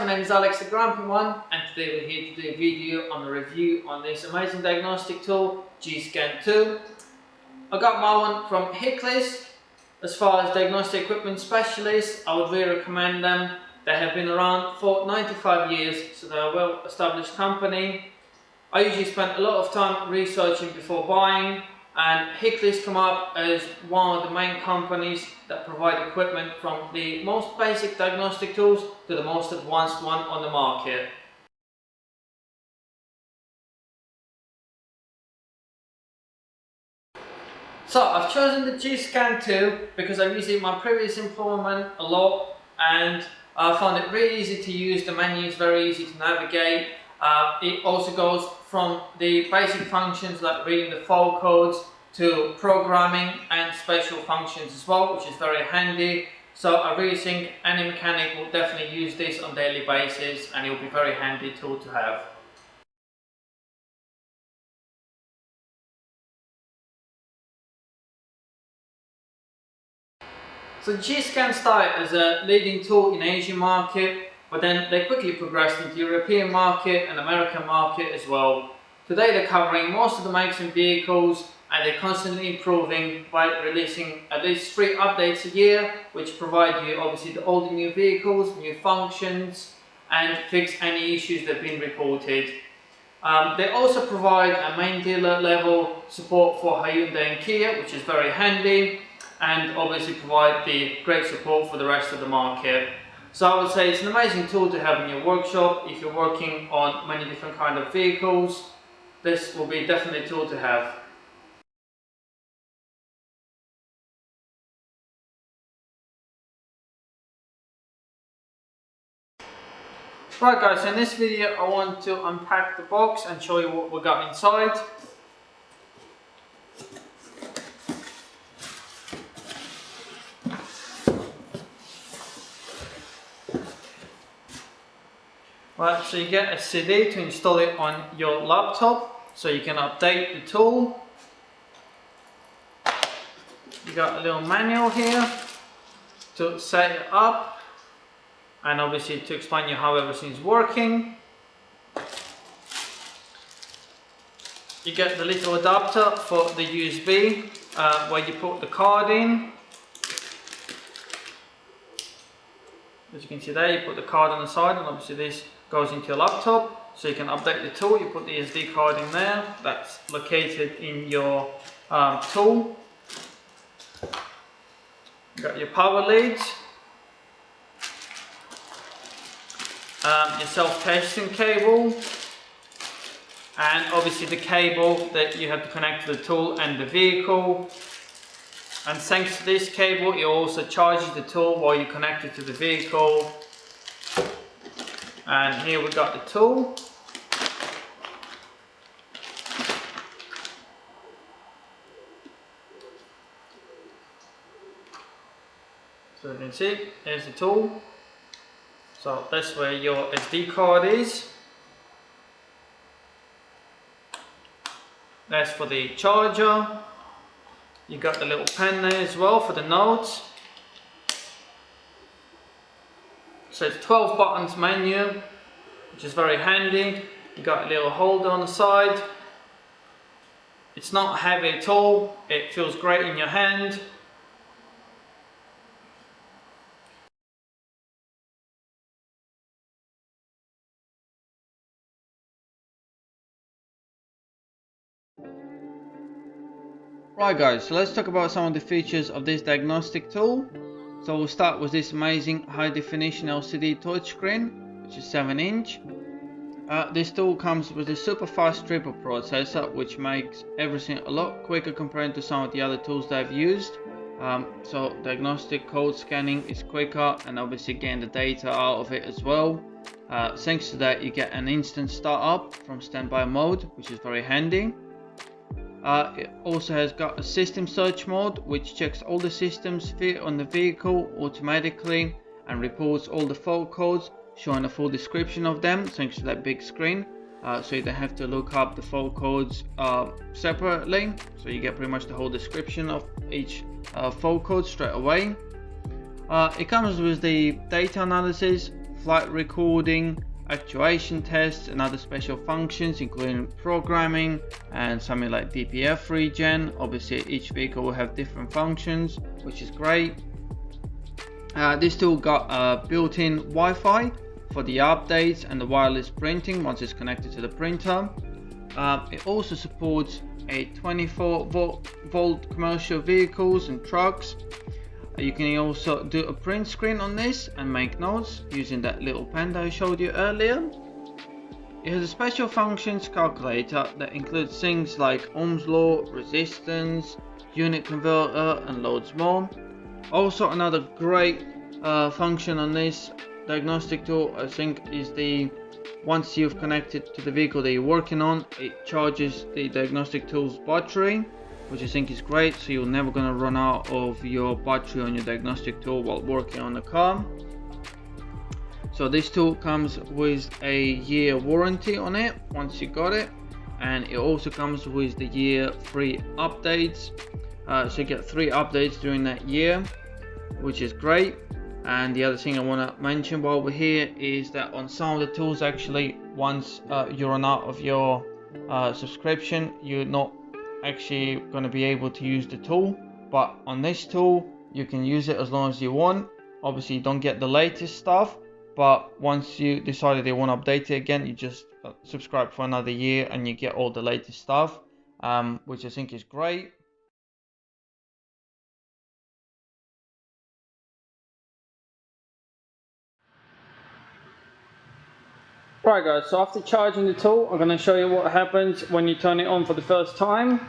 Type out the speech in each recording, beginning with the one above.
name is AlexTheGrumpyOne, and today we're here to do a video on a review on this amazing diagnostic tool, G-Scan 2. I got my one from Hickleys. As far as diagnostic equipment specialists, I would really recommend them. They have been around for 95 years, so they're a well-established company. I usually spend a lot of time researching before buying, and Hickleys come up as one of the main companies that provide equipment from the most basic diagnostic tools to the most advanced one on the market. So I've chosen the G-Scan 2 because I've used it in my previous employment a lot, and I found it really easy to use. The menu is very easy to navigate. It also goes from the basic functions like reading the fault codes to programming and special functions as well, which is very handy. So I really think any mechanic will definitely use this on a daily basis, and it will be a very handy tool to have. So G-Scan started as a leading tool in Asian market, but then they quickly progressed into European market and American market as well. Today they're covering most of the makes and vehicles, and they're constantly improving by releasing at least 3 updates a year, which provide you obviously all the new vehicles, new functions, and fix any issues that have been reported. They also provide a main dealer level support for Hyundai and Kia, which is very handy, and obviously provide the great support for the rest of the market. So I would say it's an amazing tool to have in your workshop. If you're working on many different kind of vehicles, this will be definitely a tool to have. Right guys, in this video I want to unpack the box and show you what we got inside. Right, so you get a CD to install it on your laptop so you can update the tool. You got a little manual here to set it up, and obviously to explain you how everything's working. You get the little adapter for the USB where you put the card in. As you can see there, you put the card on the side, and obviously this goes into your laptop, so you can update the tool. You put the SD card in there, that's located in your tool. You got your power leads, your self-testing cable, and obviously the cable that you have to connect to the tool and the vehicle. And thanks to this cable, it also charges the tool while you connect it to the vehicle. And here we got the tool. So you can see, here's the tool. So that's where your SD card is. That's for the charger. You got the little pen there as well for the notes. So it's 12 buttons menu, which is very handy. You got a little holder on the side. It's not heavy at all. It feels great in your hand. Right guys, so let's talk about some of the features of this diagnostic tool. So we'll start with this amazing high definition LCD touchscreen, which is 7-inch. This tool comes with a super fast triple processor, which makes everything a lot quicker compared to some of the other tools that I've used. So diagnostic code scanning is quicker, and obviously getting the data out of it as well. Thanks to that, you get an instant start up from standby mode, which is very handy. It also has got a system search mode, which checks all the systems fit on the vehicle automatically and reports all the fault codes, showing a full description of them thanks to that big screen. So you don't have to look up the fault codes separately, so you get pretty much the whole description of each fault code straight away. It comes with the data analysis flight recording, actuation tests and other special functions including programming and something like DPF regen. Obviously each vehicle will have different functions, which is great. This tool got built-in Wi-Fi for the updates and the wireless printing once it's connected to the printer. It also supports a 24 volt commercial vehicles and trucks. You can also do a print screen on this and make notes using that little pen that I showed you earlier. It has a special functions calculator that includes things like Ohm's law, resistance, unit converter and loads more. Also another great function on this diagnostic tool I think is the once you've connected to the vehicle that you're working on, it charges the diagnostic tool's battery, which I think is great, so you're never going to run out of your battery on your diagnostic tool while working on the car. So this tool comes with a year warranty on it once you got it, and it also comes with the year free updates. So you get 3 updates during that year, which is great. And the other thing I want to mention while we're here is that on some of the tools, actually once you run out of your subscription, you're not actually going to be able to use the tool. But on this tool you can use it as long as you want. Obviously you don't get the latest stuff, but once you decided you want to update it again, you just subscribe for another year and you get all the latest stuff, which I think is great. Right guys, so after charging the tool, I'm going to show you what happens when you turn it on for the first time.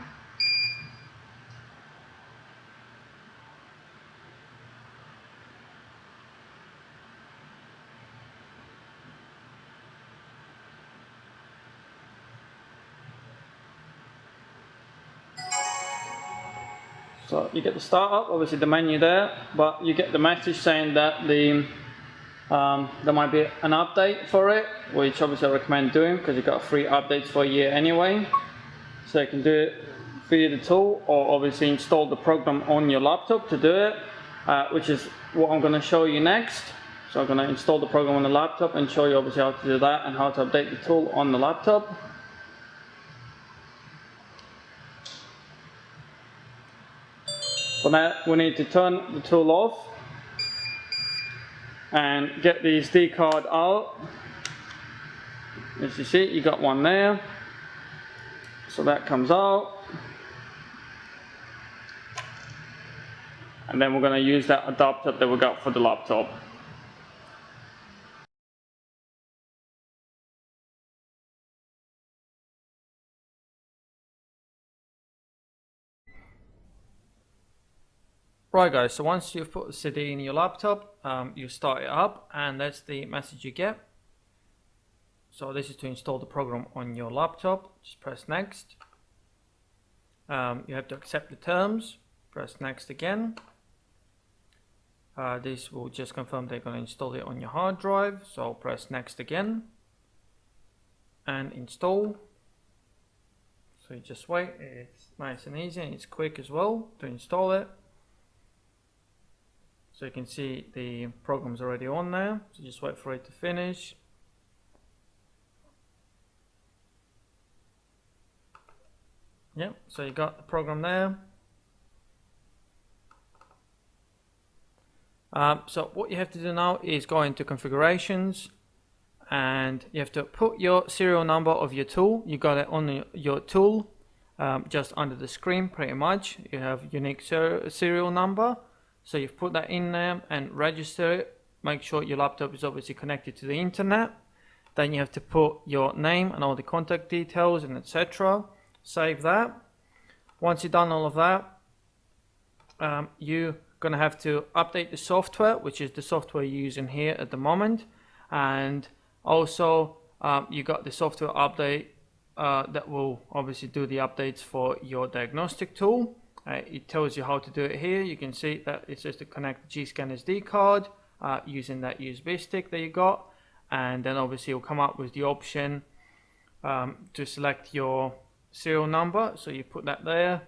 So you get the startup, obviously the menu there, but you get the message saying that there might be an update for it, which obviously I recommend doing because you've got free updates for a year anyway. So you can do it via the tool, or obviously install the program on your laptop to do it, which is what I'm going to show you next. So I'm going to install the program on the laptop and show you obviously how to do that and how to update the tool on the laptop. For that we need to turn the tool off and get the SD card out. As you see, you got one there, so that comes out, and then we're going to use that adapter that we got for the laptop. Right guys, so once you've put the CD in your laptop, you start it up, and that's the message you get. So this is to install the program on your laptop. Just press next. You have to accept the terms. Press next again. This will just confirm they're going to install it on your hard drive. So press next again and install. So you just wait. It's nice and easy, and it's quick as well to install it. So you can see the program's already on there, so just wait for it to finish. Yep, so you got the program there. So what you have to do now is go into configurations, and you have to put your serial number of your tool. You got it on your tool, just under the screen pretty much. You have unique serial number. So you've put that in there and register it. Make sure your laptop is obviously connected to the internet. Then you have to put your name and all the contact details and etc. Save that. Once you've done all of that, you're going to have to update the software, which is the software you're using here at the moment. And also you got the software update that will obviously do the updates for your diagnostic tool. It tells you how to do it here. You can see that it's just to connect the G-Scan SD card using that USB stick that you got, and then obviously you'll come up with the option to select your serial number. So you put that there,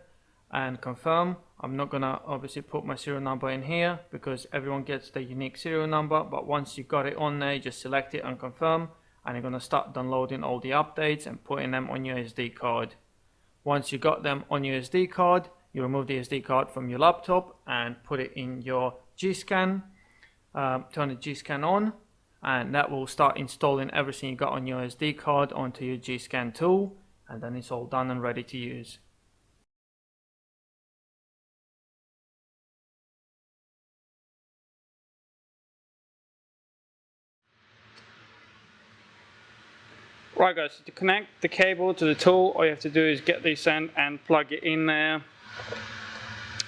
and confirm. I'm not gonna obviously put my serial number in here because everyone gets the unique serial number, but once you got it on there, just select it and confirm, and you're gonna start downloading all the updates and putting them on your SD card. Once you got them on your SD card, you remove the SD card from your laptop and put it in your G-Scan. Turn the G-Scan on, and that will start installing everything you got on your SD card onto your G-Scan tool, and then it's all done and ready to use. Right guys, so to connect the cable to the tool, all you have to do is get this end and plug it in there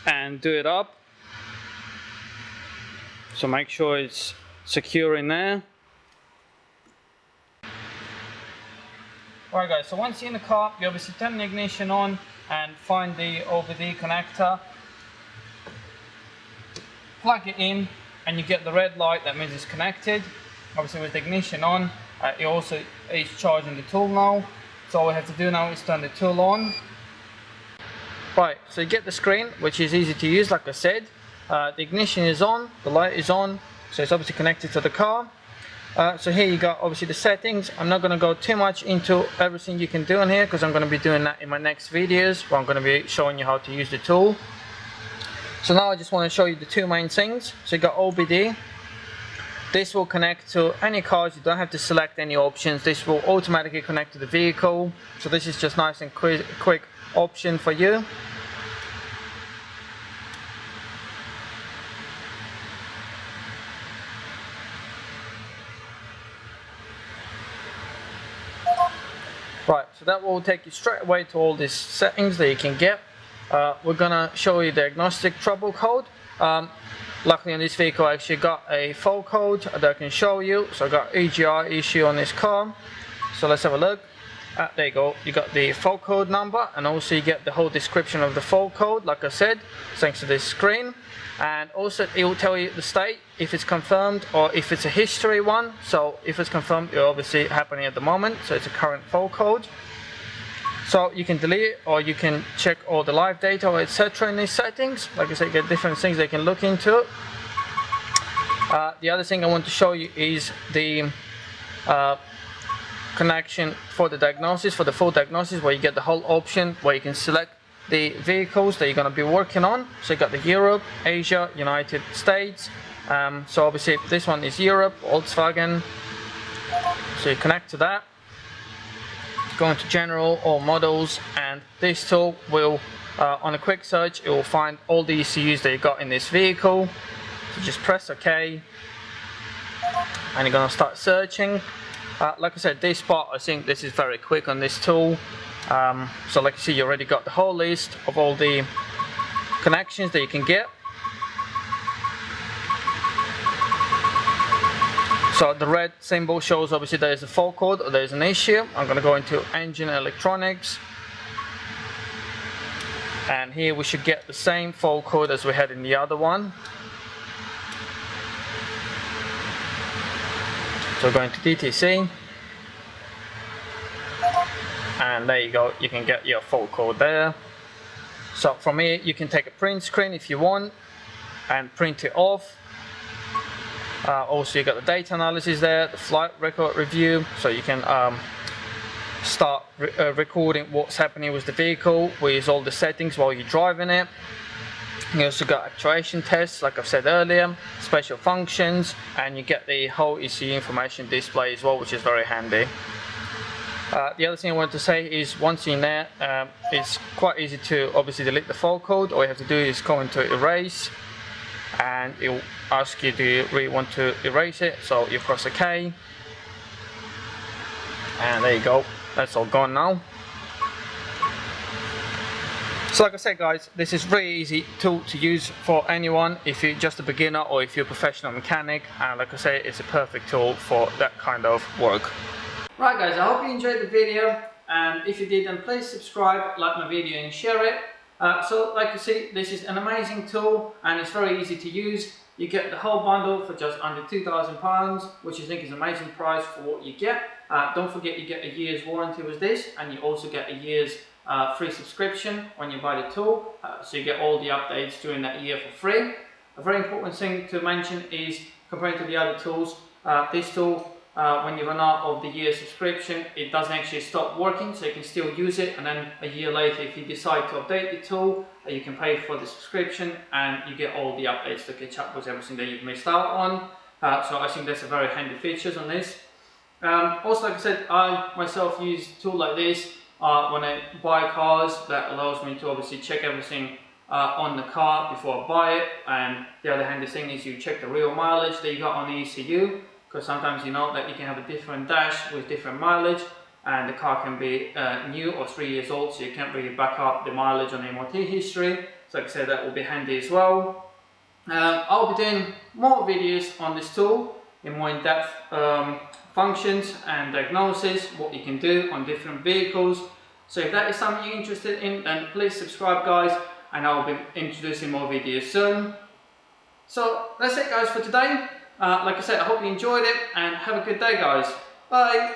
and do it up. So make sure it's secure in there. Alright guys, so once you're in the car, you obviously turn the ignition on and find the OBD connector. Plug it in and you get the red light, that means it's connected. Obviously with the ignition on, it also is charging the tool now. So all we have to do now is turn the tool on. Right, so you get the screen, which is easy to use like I said. The ignition is on, the light is on, so it's obviously connected to the car. So here you got obviously the settings. I'm not going to go too much into everything you can do in here because I'm going to be doing that in my next videos where I'm going to be showing you how to use the tool. So now I just want to show you the two main things. So you got OBD. This will connect to any cars, you don't have to select any options. This will automatically connect to the vehicle. So this is just nice and quick option for you. Right, so that will take you straight away to all these settings that you can get. We're gonna show you the diagnostic trouble code. Luckily on this vehicle I actually got a fault code that I can show you. So I got EGR issue on this car. So let's have a look. There you go, you got the fault code number, and also you get the whole description of the fault code like I said, thanks to this screen. And also it will tell you the state, if it's confirmed or if it's a history one. So if it's confirmed, it's obviously happening at the moment, so it's a current fault code. So you can delete it or you can check all the live data or etc. in these settings. Like I said, you get different things they can look into. The other thing I want to show you is the connection for the diagnosis, for the full diagnosis, where you get the whole option where you can select the vehicles that you're going to be working on. So you got the Europe, Asia, United States. So obviously this one is Europe, Volkswagen. So you connect to that. Go into general or models, and this tool will on a quick search it will find all the ECUs that you got in this vehicle. So just press OK and you're going to start searching. Like I said, this part I think this is very quick on this tool. So like you see, you already got the whole list of all the connections that you can get. So the red symbol shows obviously there is a fault code or there is an issue. I'm going to go into engine electronics, and here we should get the same fault code as we had in the other one. So go into DTC, and there you go, you can get your fault code there. So from here you can take a print screen if you want and print it off. Also you got the data analysis there, the flight record review, so you can start recording what's happening with the vehicle with all the settings while you're driving it. You also got actuation tests, like I've said earlier, special functions, and you get the whole ECU information display as well, which is very handy. The other thing I wanted to say is once you're in there, it's quite easy to obviously delete the fault code. All you have to do is go into erase, and it will ask you, do you really want to erase it? So you press OK, and there you go, that's all gone now. So like I said guys, this is really easy tool to use for anyone, if you're just a beginner or if you're a professional mechanic, and like I say, it's a perfect tool for that kind of work. Right guys, I hope you enjoyed the video, and if you did, then please subscribe, like my video and share it. So like you see, this is an amazing tool and it's very easy to use. You get the whole bundle for just under £2,000, which I think is an amazing price for what you get. Don't forget you get a year's warranty with this, and you also get a year's free subscription when you buy the tool, so you get all the updates during that year for free. A very important thing to mention is, compared to the other tools, this tool, when you run out of the year subscription, it doesn't actually stop working, so you can still use it, and then a year later, if you decide to update the tool, you can pay for the subscription and you get all the updates to catch up with everything that you've missed out on. So I think that's a very handy features on this. Also, like I said, I myself use a tool like this when I buy cars. That allows me to obviously check everything on the car before I buy it. And the other handy thing is you check the real mileage that you got on the ECU, because sometimes you know that you can have a different dash with different mileage, and the car can be new or 3 years old, so you can't really back up the mileage on the MOT history. So like I said, that will be handy as well. I'll be doing more videos on this tool in more in-depth functions and diagnosis, what you can do on different vehicles. So if that is something you're interested in, then please subscribe, guys, and I'll be introducing more videos soon. So that's it, guys, for today. Like I said, I hope you enjoyed it, and have a good day, guys. Bye.